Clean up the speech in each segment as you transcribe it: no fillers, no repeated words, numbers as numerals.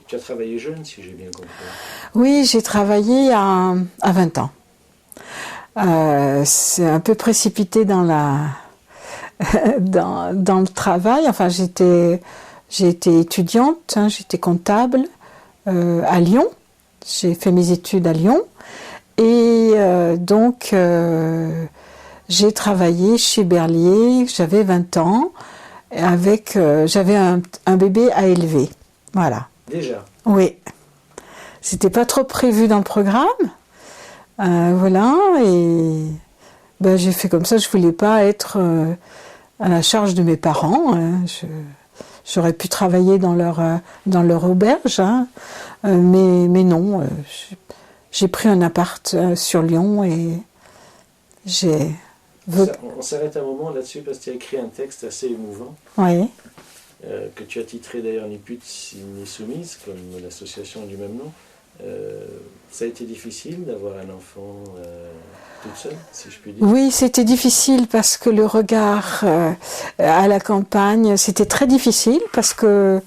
Tu as travaillé jeune, si j'ai bien compris. Oui, j'ai travaillé à 20 ans. C'est un peu précipité dans dans le travail. Enfin, j'ai été étudiante, hein, j'étais comptable à Lyon. J'ai fait mes études à Lyon. Et donc, j'ai travaillé chez Berlier, j'avais 20 ans, j'avais un bébé à élever. Voilà. Déjà? Oui. C'était pas trop prévu dans le programme. Voilà, et ben, j'ai fait comme ça, je voulais pas être à la charge de mes parents. J'aurais pu travailler dans leur auberge, hein, mais non, j'ai pris un appart sur Lyon et j'ai... On s'arrête un moment là-dessus parce que tu as écrit un texte assez émouvant. Oui. Que tu as titré d'ailleurs Ni pute ni soumise, comme l'association du même nom. Ça a été difficile d'avoir un enfant toute seule, si je puis dire? Oui, c'était difficile parce que le regard à la campagne, c'était très difficile parce que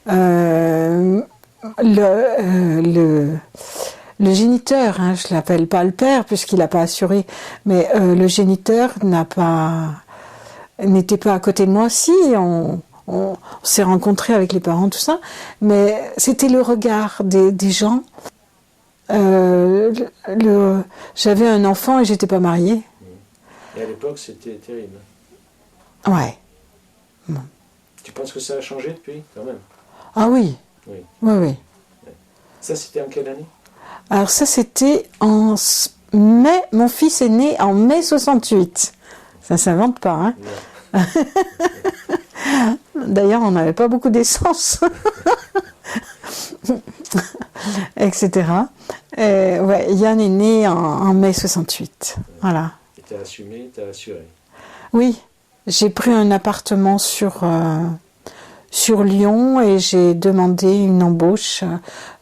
le géniteur, hein, je l'appelle pas le père puisqu'il n'a pas assuré, mais le géniteur n'était pas à côté de moi. Si, on s'est rencontrés avec les parents, tout ça, mais c'était le regard des gens. J'avais un enfant et j'étais pas mariée. Et à l'époque, c'était terrible. Ouais. Bon. Tu penses que ça a changé depuis, quand même? Ah oui. Oui. Oui, oui. Ça, c'était en quelle année? Alors ça, c'était en mai. Mon fils est né en mai 68. Ça s'invente pas, hein? D'ailleurs, on n'avait pas beaucoup d'essence. Etc. Ouais, Yann est né en mai 68. Voilà. Et tu as assumé, tu as assuré? Oui. J'ai pris un appartement sur Lyon et j'ai demandé une embauche.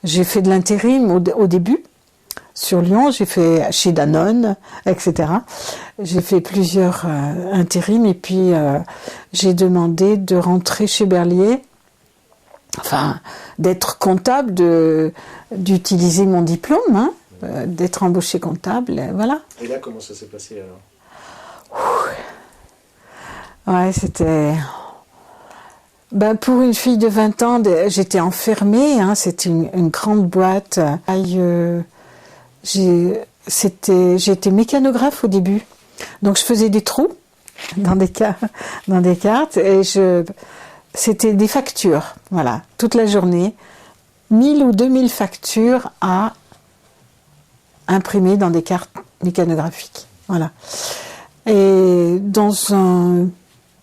J'ai fait de l'intérim au début sur Lyon, j'ai fait chez Danone, etc. J'ai fait plusieurs intérims et puis j'ai demandé de rentrer chez Berlier, enfin d'être comptable, d'utiliser mon diplôme, hein, d'être embauché comptable, voilà. Et là, comment ça s'est passé alors? Ouais, c'était... Ben, pour une fille de 20 ans, j'étais enfermée, hein, c'était une grande boîte. J'étais mécanographe au début, donc je faisais des trous dans des cartes et c'était des factures, voilà, toute la journée, 1000 ou 2000 factures à imprimer dans des cartes mécanographiques, voilà. Et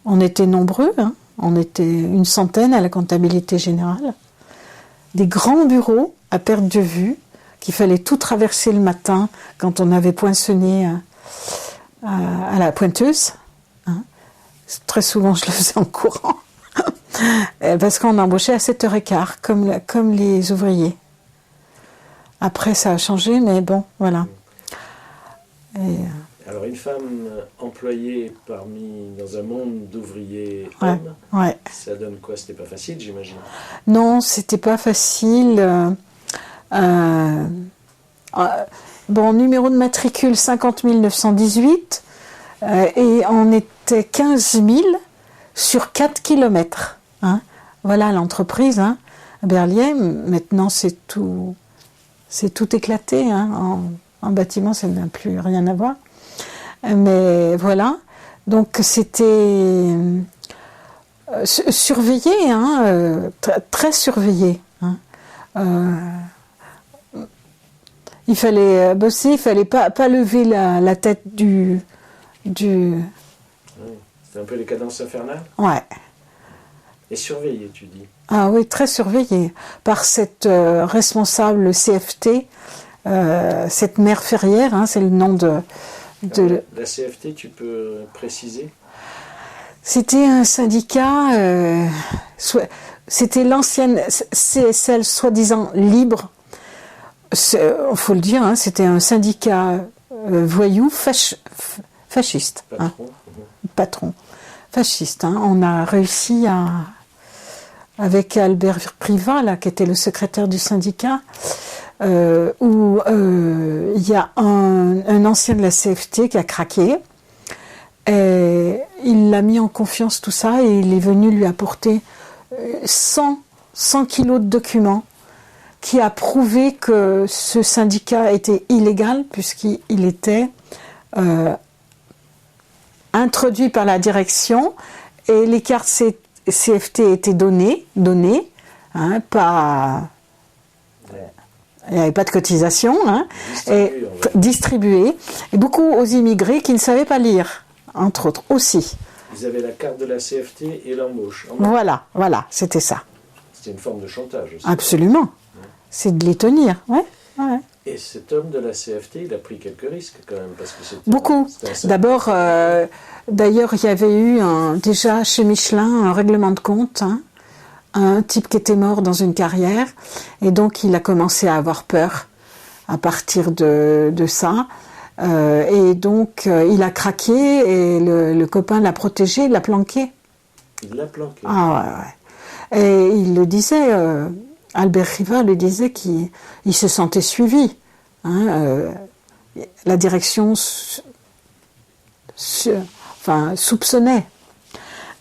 on était nombreux, hein, on était une centaine à la comptabilité générale, des grands bureaux à perte de vue, qu'il fallait tout traverser le matin quand on avait poinçonné à la pointeuse. Hein. Très souvent, je le faisais en courant. Parce qu'on embauchait à 7h15, comme les ouvriers. Après, ça a changé, mais bon, voilà. Alors, une femme employée dans un monde d'ouvriers hommes, ouais. Ça donne quoi? C'était pas facile, j'imagine? Non, c'était pas facile. Bon, numéro de matricule 50 918 et on était 15 000 sur 4 kilomètres. Hein. Voilà l'entreprise, hein, Berlier. Maintenant, c'est tout éclaté. Hein. En bâtiment, ça n'a plus rien à voir. Mais voilà. Donc, c'était surveillé, hein, très surveillé. Hein. Il fallait bosser, il fallait pas lever la tête du... Oui, c'est un peu les cadences infernales? Ouais. Et surveillé, tu dis? Ah oui, très surveillé par cette responsable CFT, cette mère Ferrière, hein, c'est le nom de... La CFT, tu peux préciser? C'était un syndicat, c'était l'ancienne CSL soi-disant libre. Il faut le dire, hein, c'était un syndicat voyou fasciste. Patron. Hein, patron. Fasciste. Hein. On a réussi avec Albert Privat, là, qui était le secrétaire du syndicat, où il y a un ancien de la CFT qui a craqué. Et il l'a mis en confiance tout ça et il est venu lui apporter 100 kilos de documents qui a prouvé que ce syndicat était illégal puisqu'il était introduit par la direction et les cartes CFT étaient données, hein, pas... Il n'y avait pas de cotisation, hein, distribuées, et beaucoup aux immigrés qui ne savaient pas lire, entre autres aussi. Ils avaient la carte de la CFT et l'embauche. Voilà, c'était ça. C'était une forme de chantage aussi. Absolument. C'est de les tenir, ouais. Et cet homme de la CFT, il a pris quelques risques quand même, parce que c'était beaucoup. D'abord, d'ailleurs, il y avait eu déjà chez Michelin un règlement de compte, hein, un type qui était mort dans une carrière, et donc il a commencé à avoir peur à partir de ça. Et donc il a craqué et le copain l'a protégé, l'a planqué. Il l'a planqué. Ah ouais. Et il le disait, Albert Riva le disait qu'il se sentait suivi. Hein, la direction soupçonnait.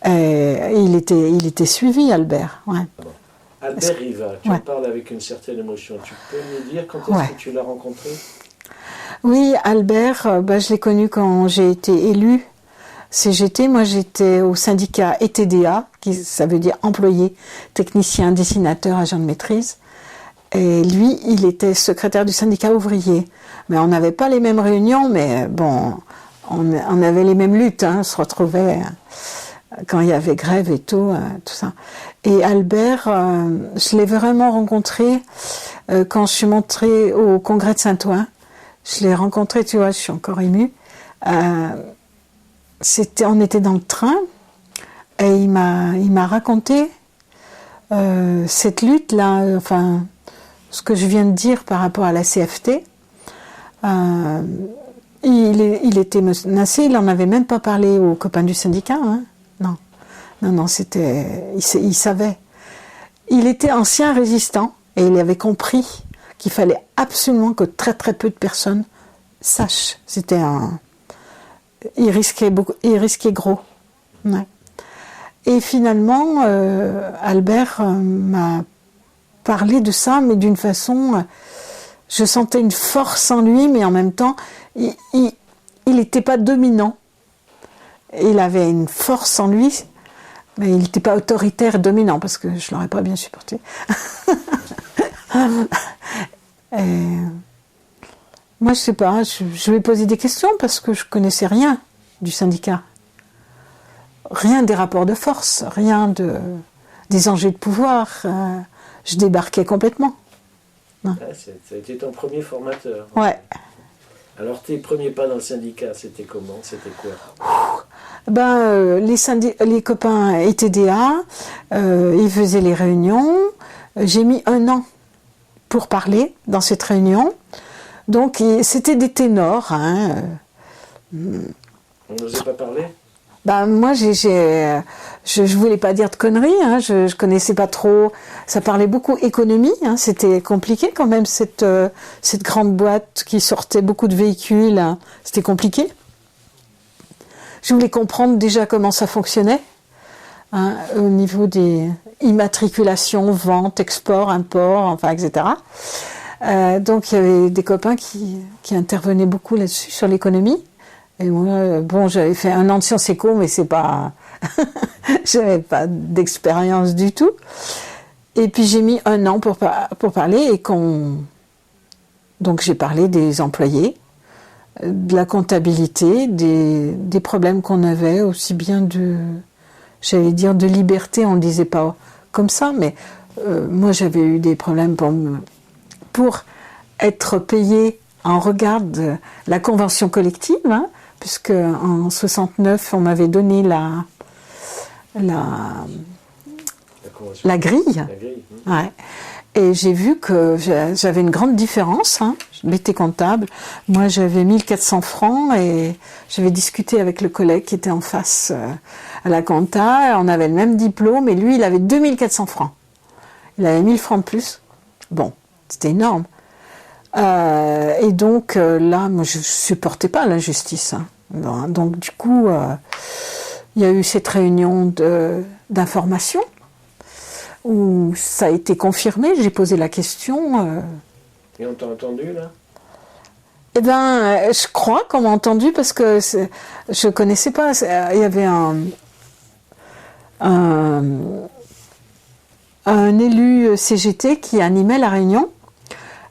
Il était suivi, Albert. Ouais. Albert Riva, tu en parles avec une certaine émotion. Tu peux me dire quand est-ce que tu l'as rencontré? Oui, Albert, je l'ai connu quand j'ai été élue CGT. Moi, j'étais au syndicat ETDA, ça veut dire employé, technicien, dessinateur, agent de maîtrise. Et lui, il était secrétaire du syndicat ouvrier. Mais on n'avait pas les mêmes réunions, mais bon, on avait les mêmes luttes. Hein, on se retrouvait quand il y avait grève et tout ça. Et Albert, je l'ai vraiment rencontré quand je suis montrée au congrès de Saint-Ouen. Je l'ai rencontré, tu vois, je suis encore émue. On était dans le train et il m'a raconté cette lutte-là, enfin, ce que je viens de dire par rapport à la CFT. Il était menacé, il n'en avait même pas parlé aux copains du syndicat. Hein. Non, il savait. Il était ancien résistant et il avait compris qu'il fallait absolument que très très peu de personnes sachent. Il risquait gros. Ouais. Et finalement, Albert m'a parlé de ça, mais d'une façon, je sentais une force en lui, mais en même temps, il n'était pas dominant. Il avait une force en lui, mais il n'était pas autoritaire et dominant, parce que je ne l'aurais pas bien supporté. Moi, je sais pas, je lui ai posé des questions parce que je connaissais rien du syndicat. Rien des rapports de force, rien des enjeux de pouvoir. Je débarquais complètement. Ouais, ça a été ton premier formateur. Ouais. Alors, tes premiers pas dans le syndicat, c'était comment? C'était quoi? Les copains ETDA, ils faisaient les réunions. J'ai mis 1 an pour parler dans cette réunion. Donc, c'était des ténors. Hein. On n'osait pas parler? Moi, je voulais pas dire de conneries. Hein. Je connaissais pas trop. Ça parlait beaucoup économie. Hein. C'était compliqué quand même, cette grande boîte qui sortait beaucoup de véhicules. Hein. C'était compliqué. Je voulais comprendre déjà comment ça fonctionnait. Hein, au niveau des immatriculations, ventes, export, import, enfin, etc. Donc il y avait des copains qui intervenaient beaucoup là-dessus, sur l'économie. Et moi, j'avais fait 1 an de Sciences Éco, mais c'est pas... j'avais pas d'expérience du tout. Et puis j'ai mis 1 an pour parler, et donc j'ai parlé des employés, de la comptabilité, des problèmes qu'on avait, aussi bien de liberté, on ne le disait pas comme ça, mais moi j'avais eu des problèmes pour être payé en regard de la convention collective, hein, puisque en 69 on m'avait donné la grille. La grille. Ouais. Et j'ai vu que j'avais une grande différence. Hein. J'étais comptable. Moi, j'avais 1400 francs et j'avais discuté avec le collègue qui était en face à la compta. On avait le même diplôme et lui, il avait 2400 francs. Il avait 1000 francs de plus. Bon, c'était énorme. Et donc, là, moi, je supportais pas l'injustice. Hein. Bon, donc, du coup, il y a eu cette réunion d'information où ça a été confirmé, j'ai posé la question. Et on t'a entendu là? Eh bien, je crois qu'on m'a entendu parce que je connaissais pas. Il y avait un élu CGT qui animait la réunion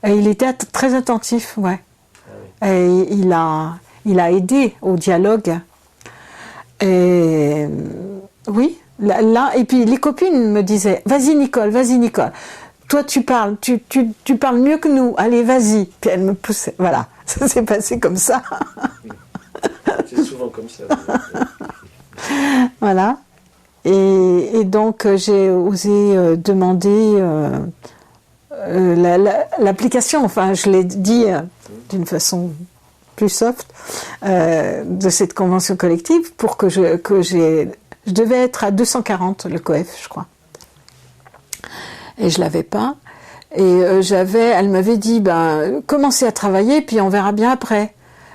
et il était très attentif, ouais. Ah oui. Et il a aidé au dialogue. Et oui. Là, et puis les copines me disaient « Vas-y Nicole, toi tu parles mieux que nous, allez vas-y ». Puis elles me poussaient, voilà, ça s'est passé comme ça. C'est souvent comme ça. Voilà, et donc j'ai osé demander l'application, enfin je l'ai dit d'une façon plus soft, de cette convention collective pour que je devais être à 240 le COEF, je crois. Et je l'avais pas. Et elle m'avait dit, commencez à travailler, puis on verra bien après.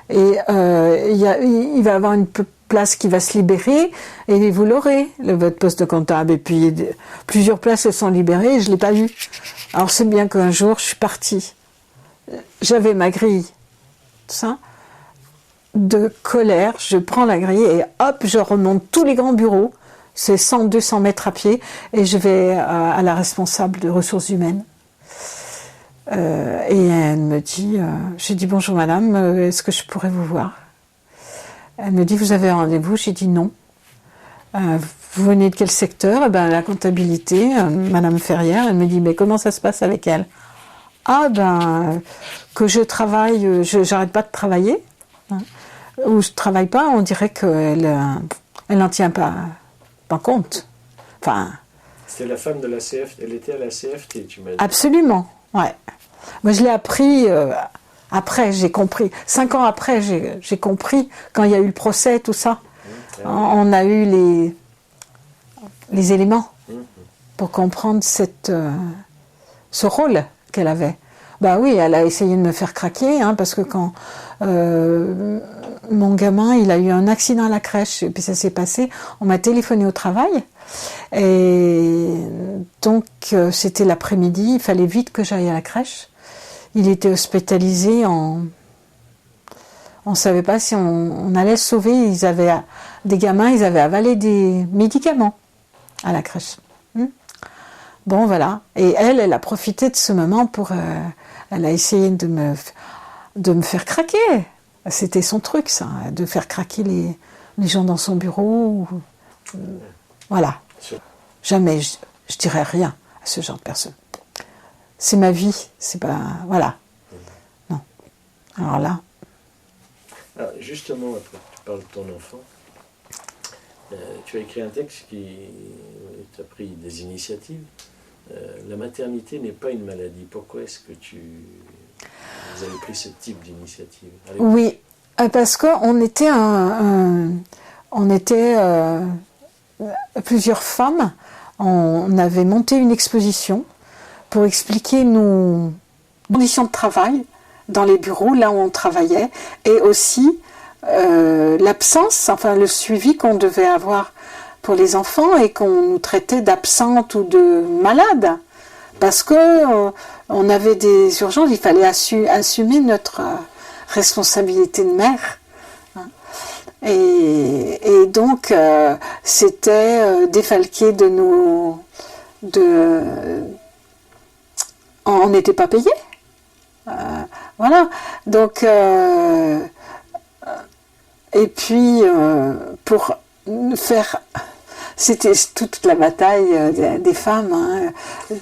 Et il va y avoir une place qui va se libérer, et vous l'aurez, votre poste de comptable. Et puis plusieurs places se sont libérées, et je l'ai pas eu. Alors c'est bien qu'un jour, je suis partie. J'avais ma grille, tout ça. De colère, je prends la grille et hop, je remonte tous les grands bureaux, c'est 100-200 mètres à pied, et je vais à la responsable de ressources humaines. Et elle me dit, j'ai dit bonjour madame, est-ce que je pourrais vous voir? Elle me dit, vous avez un rendez-vous? J'ai dit non. Vous venez de quel secteur? Eh ben, la comptabilité, madame Ferrière. Elle me dit, mais comment ça se passe avec elle? Ah que je travaille, j'arrête pas de travailler. Hein. Ou je travaille pas, on dirait qu'elle n'en tient pas compte. Enfin. C'était la femme de la CFT, elle était à la CFT, tu m'as dit. Absolument, ouais. Moi je l'ai appris après, j'ai compris. 5 ans après, j'ai compris quand il y a eu le procès, tout ça. On a eu les éléments pour comprendre ce rôle qu'elle avait. Bah oui, elle a essayé de me faire craquer, hein, parce que quand mon gamin, il a eu un accident à la crèche, et puis ça s'est passé, on m'a téléphoné au travail, et donc c'était l'après-midi, il fallait vite que j'aille à la crèche. Il était hospitalisé, on ne savait pas si on allait le sauver, des gamins, ils avaient avalé des médicaments à la crèche. Bon, voilà. Et elle a profité de ce moment pour... elle a essayé de me faire craquer. C'était son truc, ça, de faire craquer les gens dans son bureau. Voilà. Jamais je dirais rien à ce genre de personne. C'est ma vie, c'est pas... Voilà. Non. Alors là... Alors justement, après tu parles de ton enfant, tu as écrit un texte qui t'a pris des initiatives. La maternité n'est pas une maladie. Pourquoi est-ce que vous avez pris ce type d'initiative? Oui, parce qu'on était plusieurs femmes. On avait monté une exposition pour expliquer nos conditions de travail dans les bureaux, là où on travaillait, et aussi l'absence, enfin le suivi qu'on devait avoir pour les enfants et qu'on nous traitait d'absentes ou de malades, parce que on avait des urgences, il fallait assumer notre responsabilité de mère. Et donc c'était défalqué de nos... on n'était pas payé. Voilà. Donc et puis pour faire... C'était toute la bataille des femmes. Hein.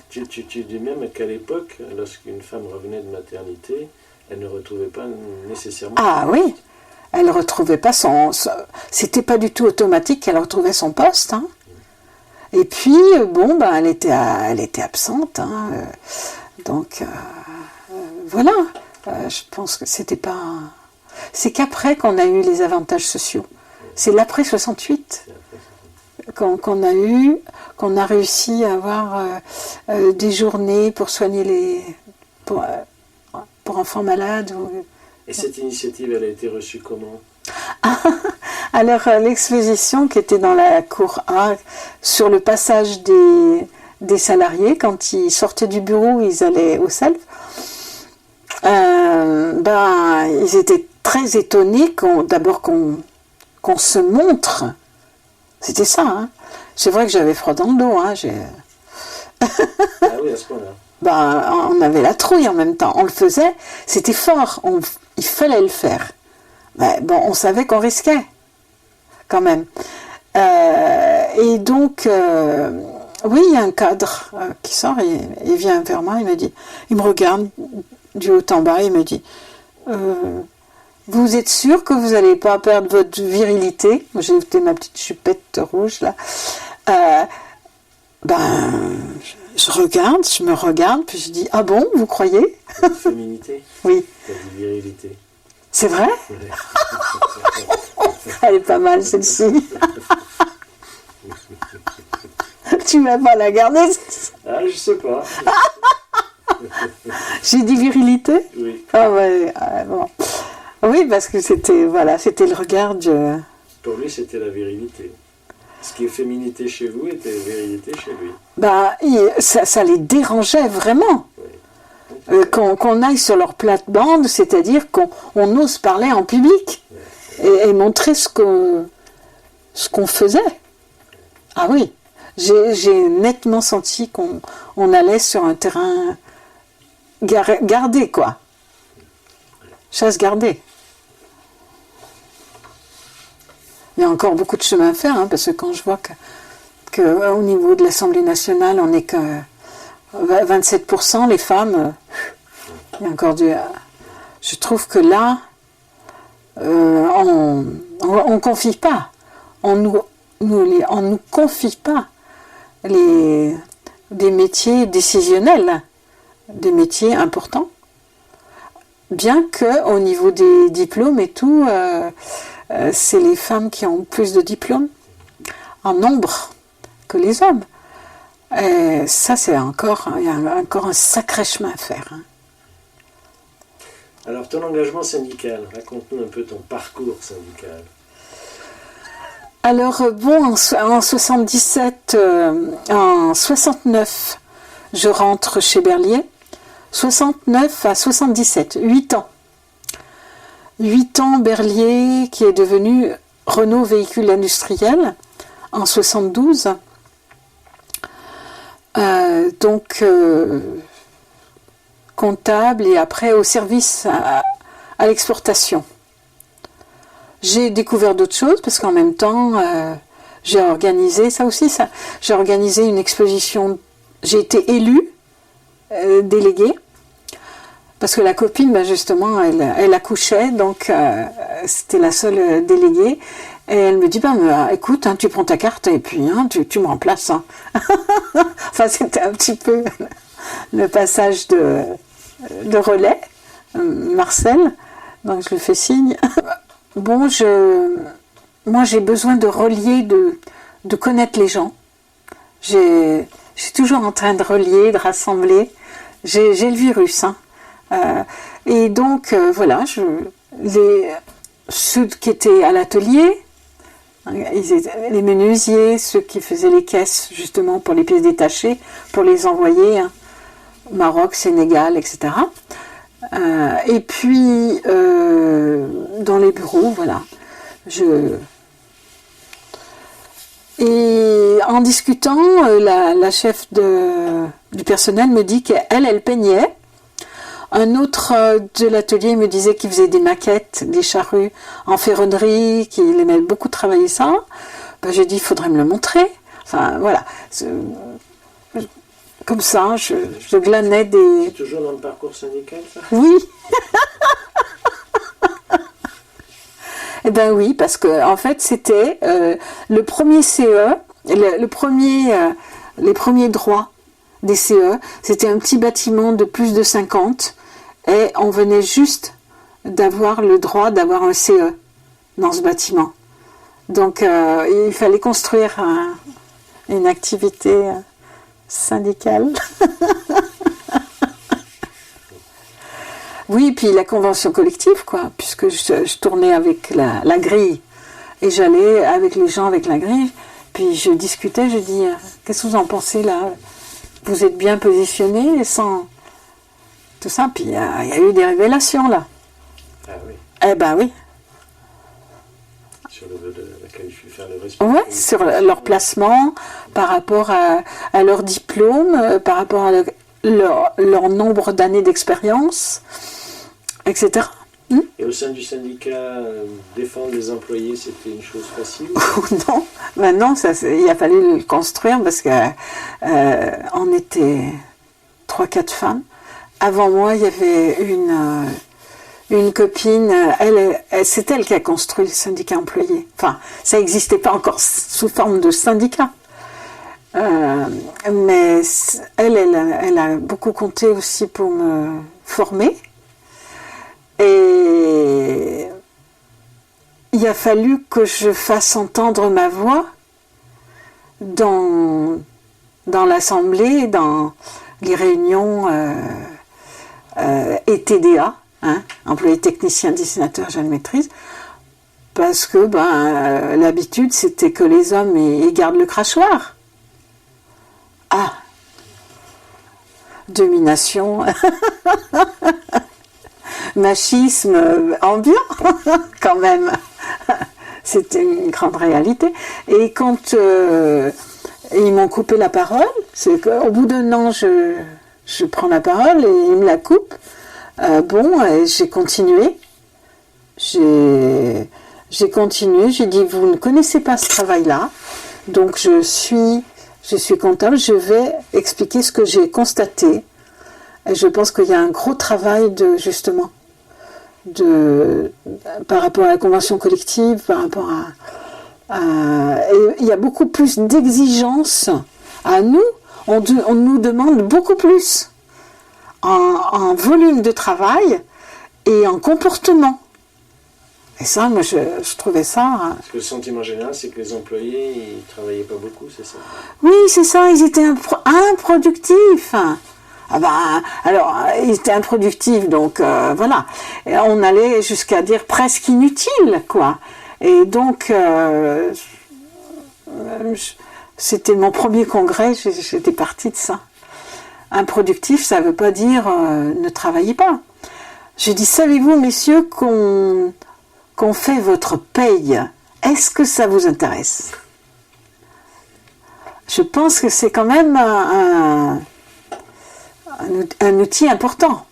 Tu dis même qu'à l'époque, lorsqu'une femme revenait de maternité, elle ne retrouvait pas nécessairement... Ah oui, elle ne retrouvait pas c'était pas du tout automatique qu'elle retrouvait son poste. Hein. Et puis, bon, elle était absente. Hein. Donc, voilà. Je pense que c'était pas... C'est qu'après qu'on a eu les avantages sociaux. C'est l'après 68 qu'on a réussi à avoir des journées pour soigner pour enfants malades. Et cette initiative, elle a été reçue comment? Alors, l'exposition qui était dans la cour A, sur le passage des salariés, quand ils sortaient du bureau, ils allaient au self, ils étaient très étonnés d'abord qu'on se montre. C'était ça, hein. C'est vrai que j'avais froid dans le dos, hein. Ah oui, à ce point-là. On avait la trouille en même temps. On le faisait, c'était fort. Il fallait le faire. Mais bon, on savait qu'on risquait, quand même. Et donc, oui, il y a un cadre qui sort, il vient vers moi, il me regarde du haut en bas, il me dit vous êtes sûr que vous n'allez pas perdre votre virilité? J'ai ôté ma petite chupette rouge, là. Je me regarde, puis je dis ah bon, vous croyez? Féminité? Oui. T'as dit virilité. C'est vrai? Ouais. Elle est pas mal, celle-ci. Tu vas pas la garder? Ah, je sais pas. J'ai dit virilité? Oui. Ah ouais, bon. Oui, parce que c'était le regard de... Pour lui, c'était la virilité. Ce qui est féminité chez vous était virilité chez lui. Ça les dérangeait vraiment. Oui. Qu'on aille sur leur plate-bande, c'est-à-dire qu'on ose parler en public et montrer ce qu'on faisait. Ah oui, j'ai nettement senti qu'on allait sur un terrain gardé, quoi. Chasse gardée. Il y a encore beaucoup de chemin à faire, hein, parce que quand je vois qu'au niveau de l'Assemblée nationale, on n'est que 27% les femmes, il y a encore je trouve que là, on confie pas. On nous confie pas des métiers décisionnels, des métiers importants. Bien qu'au niveau des diplômes et tout, c'est les femmes qui ont plus de diplômes en nombre que les hommes. Et ça, il y a encore un sacré chemin à faire. Hein. Alors, ton engagement syndical, raconte-nous un peu ton parcours syndical. Alors, bon, en 77, en 69, je rentre chez Berlier. 69 à 77, 8 ans. 8 ans, Berlier, qui est devenu Renault Véhicule Industriel, en 72. Comptable et après au service à l'exportation. J'ai découvert d'autres choses parce qu'en même temps, j'ai organisé, j'ai organisé une exposition, j'ai été élue déléguée. Parce que la copine, justement, elle accouchait, donc c'était la seule déléguée. Et elle me dit, écoute, hein, tu prends ta carte et puis hein, tu me remplaces. Hein. Enfin, c'était un petit peu le passage de relais, Marcel. Donc je lui fais signe. Bon, moi j'ai besoin de relier, de connaître les gens. Je suis toujours en train de relier, de rassembler. J'ai le virus, hein. Et donc, voilà, ceux qui étaient à l'atelier, les menuisiers, ceux qui faisaient les caisses, justement, pour les pièces détachées, pour les envoyer, hein, Maroc, Sénégal, etc. Et puis, dans les bureaux, voilà. Et en discutant, la chef du personnel me dit qu'elle peignait. Un autre de l'atelier me disait qu'il faisait des maquettes, des charrues en ferronnerie, qu'il aimait beaucoup travailler ça. J'ai dit, il faudrait me le montrer. Enfin, voilà. Comme ça, je glanais des... C'est toujours dans le parcours syndical, ça? Oui. Eh bien oui, parce que en fait, c'était le premier CE, les premiers droits des CE. C'était un petit bâtiment de plus de 50 et on venait juste d'avoir le droit d'avoir un CE dans ce bâtiment. Donc il fallait construire une activité syndicale. Oui, puis la convention collective, quoi, puisque je tournais avec la grille et j'allais avec les gens avec la grille, puis je discutais, je dis qu'est-ce que vous en pensez là? Vous êtes bien positionnés sans tout ça, puis il y a eu des révélations là. Ah oui. Eh ben oui. Sur le respect. Ouais, sur leur placement, par rapport à leur diplôme, par rapport à leur nombre d'années d'expérience, etc. Et au sein du syndicat, défendre les employés, c'était une chose facile? Non, maintenant il a fallu le construire parce qu'on était 3-4 femmes. Avant moi, il y avait une copine, c'est elle qui a construit le syndicat employé. Enfin, ça n'existait pas encore sous forme de syndicat. Mais elle a beaucoup compté aussi pour me former. Et il a fallu que je fasse entendre ma voix dans l'Assemblée, dans les réunions et TDA, employé technicien dessinateur jeune maîtrise, parce que l'habitude c'était que les hommes ils gardent le crachoir. Ah, domination, machisme ambiant quand même. C'était une grande réalité. Et quand ils m'ont coupé la parole, c'est qu'au bout d'un an, je prends la parole et ils me la coupent. Et j'ai continué. J'ai continué. J'ai dit, vous ne connaissez pas ce travail-là, donc je suis comptable. Je vais expliquer ce que j'ai constaté. Et je pense qu'il y a un gros travail par rapport à la convention collective, par rapport et il y a beaucoup plus d'exigences à nous. On nous demande beaucoup plus en volume de travail et en comportement. Et ça, moi, je trouvais ça... Parce que le sentiment général, c'est que les employés, ils ne travaillaient pas beaucoup, c'est ça? Oui, c'est ça, ils étaient improductifs. Alors, ils étaient improductifs, donc voilà. Et on allait jusqu'à dire presque inutile, quoi. Et donc, c'était mon premier congrès, j'étais partie de ça. Improductif, ça ne veut pas dire ne travaillez pas. J'ai dit, savez-vous, messieurs, qu'on fait votre paye? Est-ce que ça vous intéresse? Je pense que c'est quand même un outil important,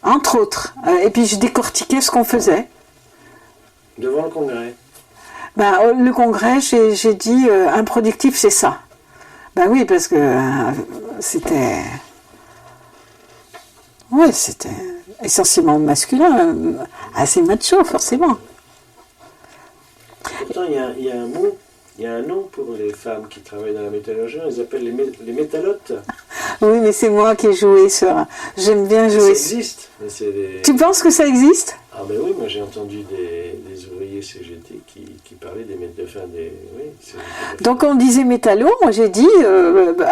entre autres. Et puis je décortiquais ce qu'on faisait. Devant le congrès? Le congrès, j'ai dit improductif, c'est ça. Oui, parce que c'était essentiellement masculin, assez macho, forcément. Pourtant, il y a un mot. Il y a un nom pour les femmes qui travaillent dans la métallurgie, on les appelle les métallotes. Oui, mais c'est moi qui ai joué sur... J'aime bien jouer... Ça existe. Tu penses que ça existe? Ah ben oui, moi j'ai entendu des ouvriers CGT qui parlaient des métallotes. Oui, donc on disait métallo, moi j'ai dit,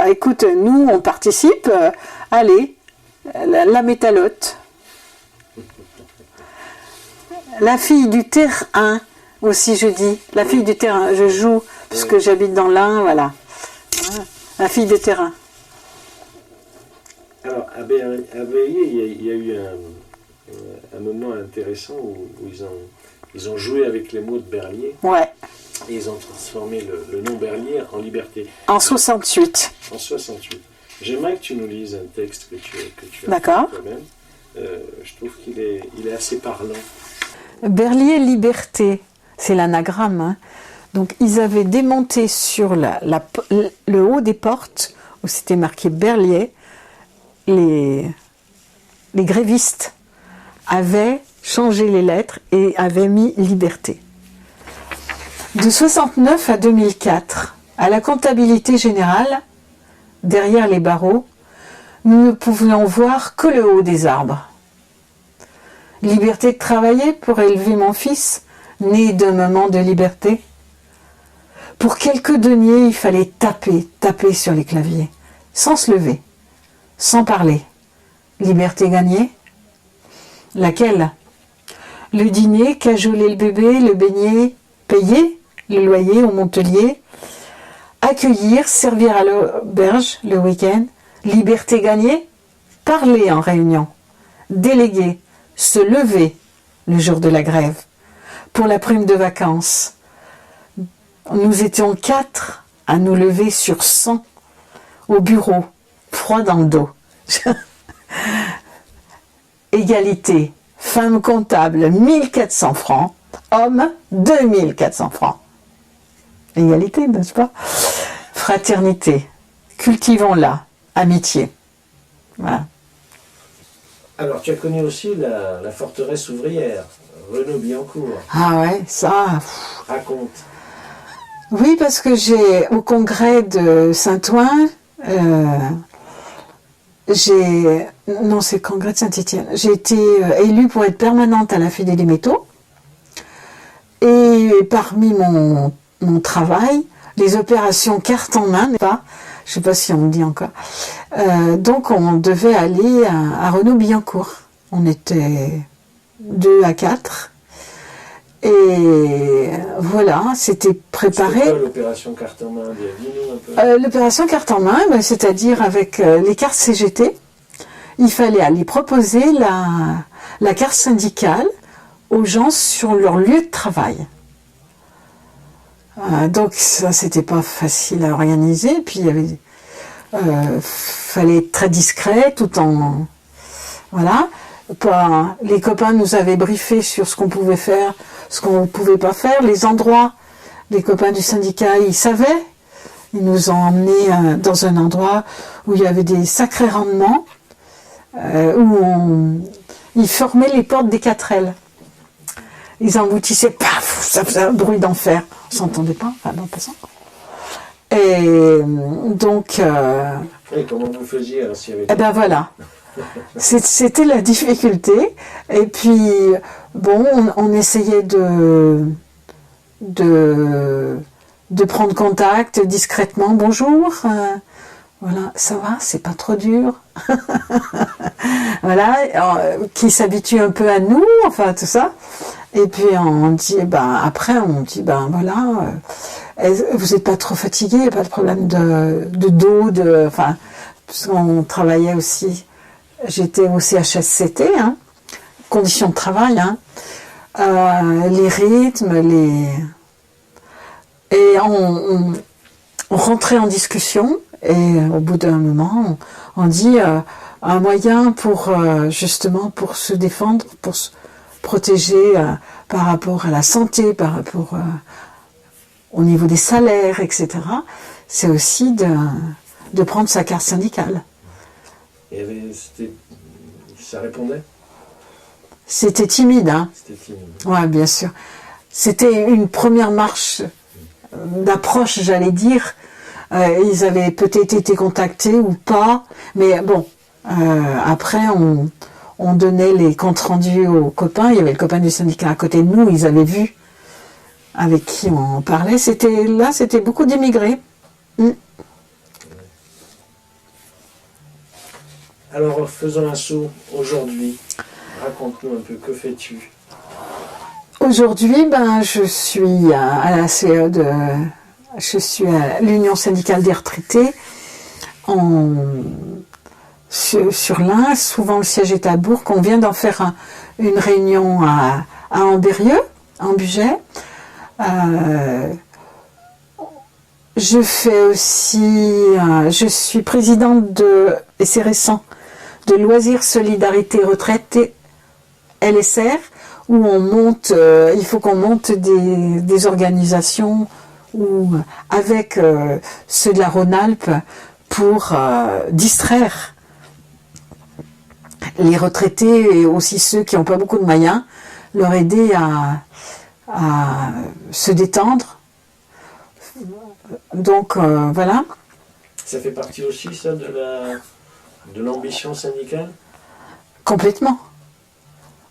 écoute, nous on participe, allez, la métallote. La fille du terrain. Aussi, je dis, la fille du terrain, je joue, puisque j'habite dans l'Ain, voilà. La fille de terrain. Alors, à Berlier, il y a eu un moment intéressant où ils ont joué avec les mots de Berlier. Ouais. Et ils ont transformé le nom Berlier en liberté. En 68. En 68. J'aimerais que tu nous lises un texte que tu as D'accord. fait toi-même. Je trouve qu'il est assez parlant. Berlier Liberté. C'est l'anagramme. Donc, ils avaient démonté sur le haut des portes, où c'était marqué Berlier, les grévistes avaient changé les lettres et avaient mis liberté. De 69 à 2004, à la comptabilité générale, derrière les barreaux, nous ne pouvions voir que le haut des arbres. Liberté de travailler pour élever mon fils, né d'un moment de liberté. Pour quelques deniers, il fallait taper sur les claviers, sans se lever, sans parler. Liberté gagnée? Laquelle? Le dîner, cajoler le bébé, le baigner, payer le loyer au Montelier, accueillir, servir à l'auberge le week-end. Liberté gagnée? Parler en réunion, déléguer, se lever le jour de la grève. Pour la prime de vacances, nous étions 4 à nous lever sur 100 au bureau, froid dans le dos. Égalité, femme comptable 1400 francs, homme 2400 francs. Égalité, n'est-ce pas? Fraternité, cultivons-la, amitié. Voilà. Alors, tu as connu aussi la forteresse ouvrière, Renaud-Billancourt. Ah ouais, ça... Raconte. Oui, parce que au congrès de Saint-Ouen, non, c'est le congrès de Saint-Étienne, j'ai été élue pour être permanente à la Fédé des métaux. Et parmi mon travail, les opérations carte en main, je ne sais pas si on me dit encore. Donc on devait aller à Renaud-Billancourt. On était 2 à 4. Et voilà, c'était préparé. C'était quoi l'opération carte en main? Dis-nous un peu. L'opération carte en main, c'est-à-dire avec les cartes CGT, il fallait aller proposer la carte syndicale aux gens sur leur lieu de travail. Donc ça, c'était pas facile à organiser. Puis il y avait, fallait être très discret, tout en voilà. Les copains nous avaient briefé sur ce qu'on pouvait faire, ce qu'on ne pouvait pas faire, les endroits. Les copains du syndicat, ils savaient. Ils nous ont emmenés dans un endroit où il y avait des sacrés rendements, où ils formaient les portes des 4L. Ils emboutissaient, paf, ça faisait un bruit d'enfer. On s'entendait pas, enfin, en passant. Et donc... Et comment vous faisiez alors, s'il y avait... Eh ben voilà. C'était la difficulté. Et puis, bon, on essayait de prendre contact discrètement. Bonjour, voilà, ça va, c'est pas trop dur. Voilà, qui s'habitue un peu à nous, enfin tout ça. Et puis on dit, après on dit, voilà, vous n'êtes pas trop fatigué, il n'y a pas de problème de dos, enfin, parce qu'on travaillait aussi, j'étais au CHSCT, conditions de travail, les rythmes, et on rentrait en discussion, et au bout d'un moment, on dit un moyen pour justement pour se défendre, pour se protéger par rapport à la santé, par rapport au niveau des salaires, etc. C'est aussi de prendre sa carte syndicale. Et ça répondait? C'était timide, C'était timide. Ouais, bien sûr. C'était une première marche d'approche, j'allais dire. Ils avaient peut-être été contactés ou pas, mais bon, après on donnait les comptes rendus aux copains. Il y avait le copain du syndicat à côté de nous, ils avaient vu avec qui on parlait. C'était beaucoup d'immigrés. Alors, faisons un saut aujourd'hui. Raconte-nous un peu, que fais-tu? Aujourd'hui, je suis à la CE je suis à l'Union syndicale des retraités sur l'Ain. Souvent le siège est à Bourg. On vient d'en faire une réunion à Ambérieu, en Bugey. Je fais aussi, je suis présidente et c'est récent, de Loisirs Solidarité Retraite LSR, où on monte, il faut qu'on monte des organisations avec ceux de la Rhône-Alpes pour distraire les retraités et aussi ceux qui n'ont pas beaucoup de moyens, leur aider à se détendre. Donc voilà. Ça fait partie aussi, ça, de l'ambition syndicale? Complètement.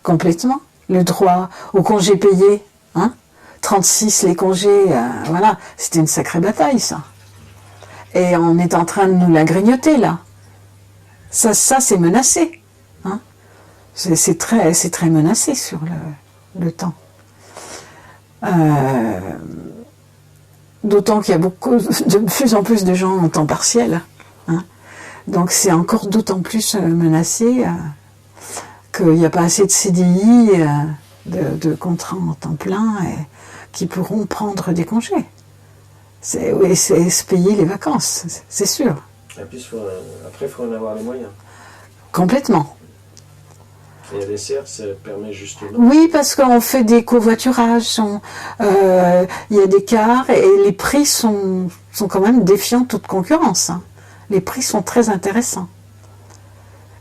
Complètement. Le droit au congé payé, hein, 36 les congés, voilà, c'était une sacrée bataille, ça. Et on est en train de nous la grignoter, là. Ça c'est menacé. Hein. C'est très menacé sur le temps. D'autant qu'il y a de plus en plus de gens en temps partiel. Hein. Donc c'est encore d'autant plus menacé qu'il n'y a pas assez de CDI, de contrats en temps plein, qui pourront prendre des congés. Et se payer les vacances, c'est sûr. Et puis après, il faut en avoir les moyens. Complètement. Et la dessert, ça permet justement... Oui, parce qu'on fait des covoiturages, il y a des cars, et les prix sont quand même défiant toute concurrence. Hein. Les prix sont très intéressants.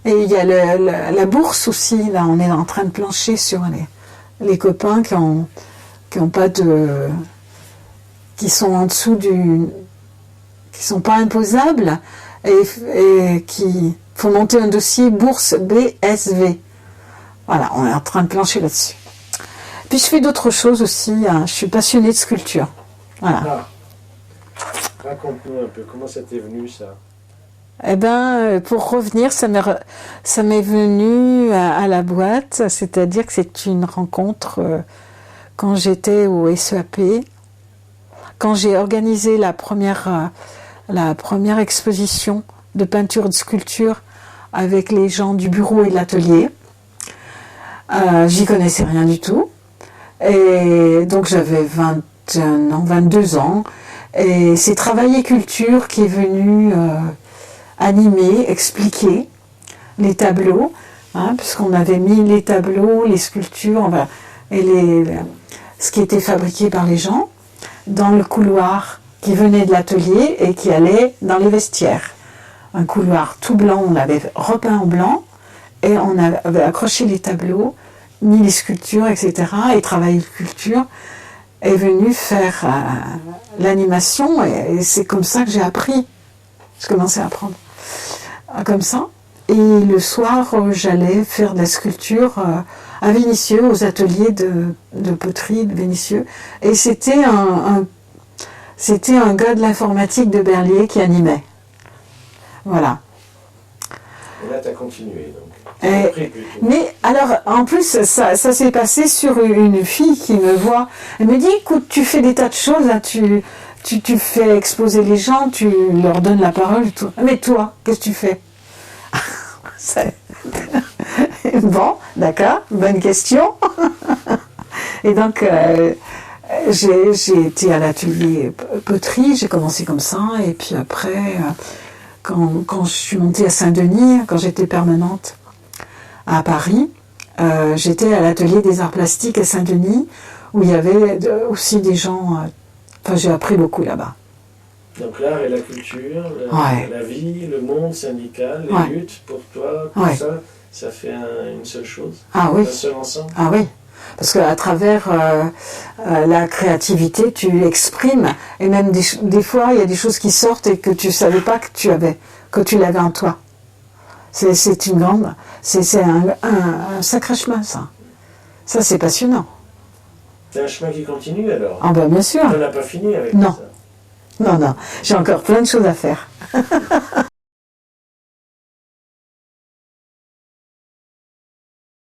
Et il y a la bourse aussi, là, on est en train de plancher sur les copains qui ont pas de... qui sont en dessous qui sont pas imposables, et qui font monter un dossier bourse BSV. Voilà, on est en train de plancher là-dessus. Puis je fais d'autres choses aussi, hein. Je suis passionnée de sculpture. Voilà. Ah. Raconte-nous un peu, comment ça t'est venu, ça? Eh bien, pour revenir, ça m'est venu à la boîte, c'est-à-dire que c'est une rencontre quand j'étais au SEAP, quand j'ai organisé la première exposition de peinture et de sculpture avec les gens du bureau et de l'atelier. J'y connaissais rien du tout. Et donc j'avais 22 ans. Et c'est Travail et Culture qui est venu animer, expliquer les tableaux, hein, puisqu'on avait mis les tableaux, les sculptures, et ce qui était fabriqué par les gens, dans le couloir qui venait de l'atelier et qui allait dans les vestiaires. Un couloir tout blanc, on l'avait repeint en blanc, et on avait accroché les tableaux, mis les sculptures, etc. Et Travail et Culture est venu faire l'animation, et c'est comme ça que j'ai appris. J'ai commencé à apprendre comme ça. Et le soir, j'allais faire de la sculpture à Vénissieux, aux ateliers de poterie de Vénissieux. Et c'était un gars de l'informatique de Berlier qui animait. Voilà. Et là, tu as continué, donc. Mais alors, en plus, ça s'est passé sur une fille qui me voit. Elle me dit, écoute, tu fais des tas de choses, là, tu fais exposer les gens, tu leur donnes la parole et tout. Mais toi, qu'est-ce que tu fais? Bon, d'accord, bonne question. Et donc, j'ai été à l'atelier poterie, j'ai commencé comme ça, et puis après, quand je suis montée à Saint-Denis, quand j'étais permanente à Paris, j'étais à l'atelier des arts plastiques à Saint-Denis, où il y avait aussi des gens... Enfin, j'ai appris beaucoup là-bas. Donc l'art et la culture, la vie, le monde syndical, les luttes pour toi, tout ça fait une seule chose, ah, oui. Un seul ensemble. Ah oui, parce qu'à travers la créativité, tu exprimes, et même des fois, il y a des choses qui sortent et que tu ne savais pas que tu l'avais en toi. C'est un sacré chemin, ça. Ça, c'est passionnant. C'est un chemin qui continue, alors? Ah ben, bien sûr. On n'a pas fini avec non. ça. Non, j'ai encore plein de choses à faire.